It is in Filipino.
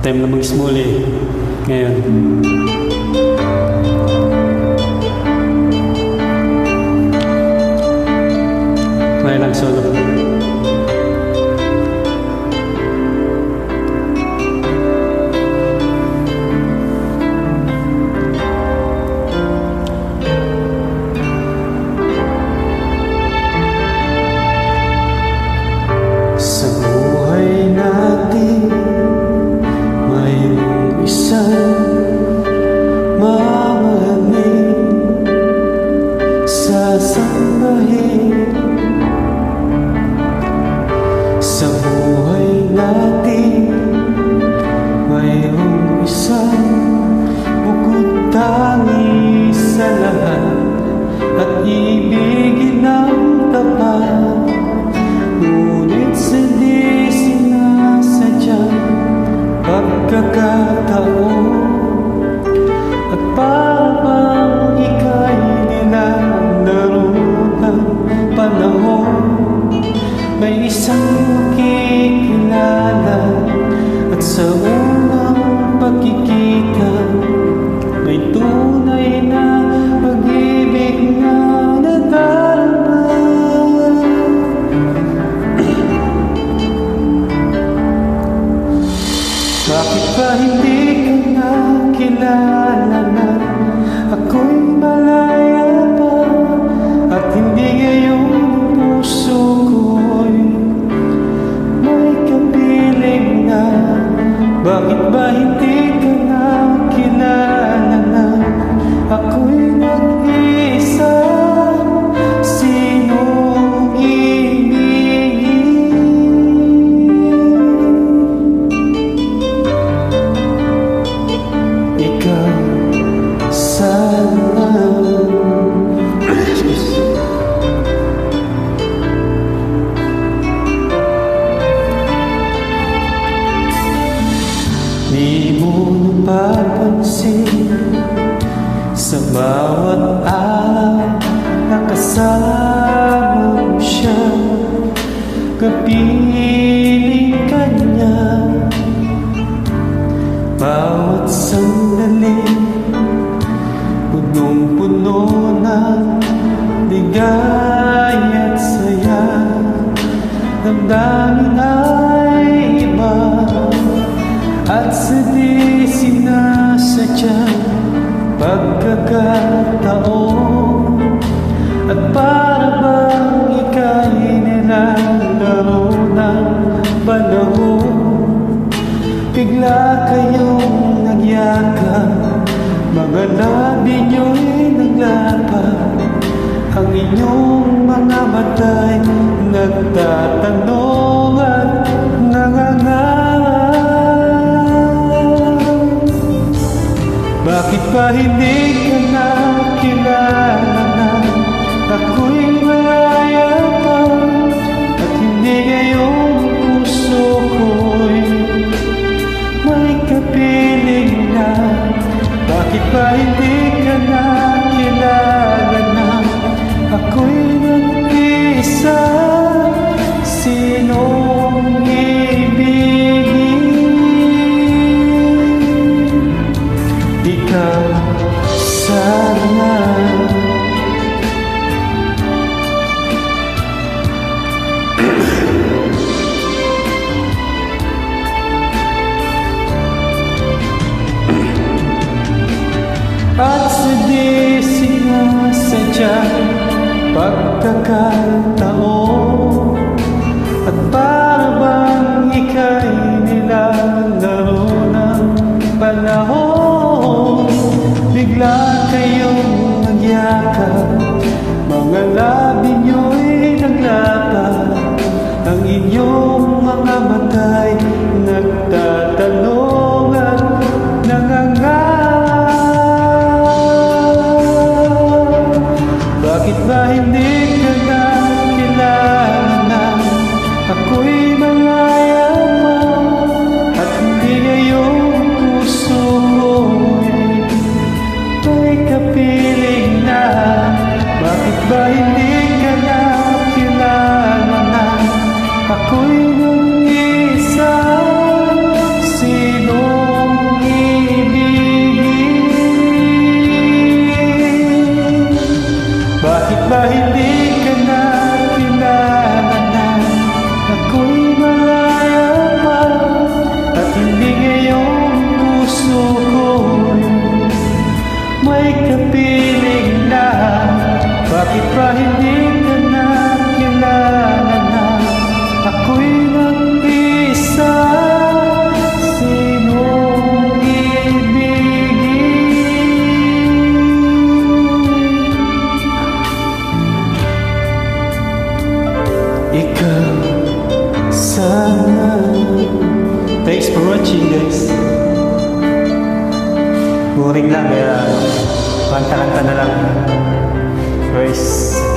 Time na mag-small ngayon. May lang solo. Sa buhay natin mayroong isang mamahalin, sasambahin. Sa buhay natin mayroong isang bukod tangi sa lahat at ibigin ng tapat. Ngunit sa di sinasadya pagkakataon at parang ika'y nilalaro ng panahon. May isang makikilala at sa unang pagkikita may tunay na pag-ibig na nadarama. Bakit ba hindi ka nakilala na ako'y malaya pa at hindi ngayong puso ko'y may kapiling na? Bakit ba hindi ka nakilala na ako'y nag-iisa? Sinong ikaw sana. Di mo napapansin sa bawat araw na kasama mo siya, kapiling ka niya. Bawat sandali punong-puno ng ligaya at saya. Damdamin ay iba at sa di sinasadya pagkakataon at para bang ika'y nilalaro ng panahon. Bigla kayong nagyakap, mga labi nyo'y naglapat, ang inyong mga mata'y nagtatanong at nangangarap. Bakit ba hindi ka nakilala na ako'y malaya pa at hindi ngayong puso ko'y may kapiling na? Bakit ba hindi ka nakilala na ako'y nag-isa? Sinong ibigin? Ikaw sana. At sa di sinasadya pagkakataon at para bang ika'y nilalaro ng panahon. Bigla kayong nagyakap, mga labi nyo'y naglapat, ang inyong mga mata'y nagtatanong at nangangarap. Bakit ba hindi ka nakilala na ako'y malaya pa at hindi ngayong puso ko'y may kapiling na? watching guys. Boring lang kaya kanta-kanta na lang. Guys.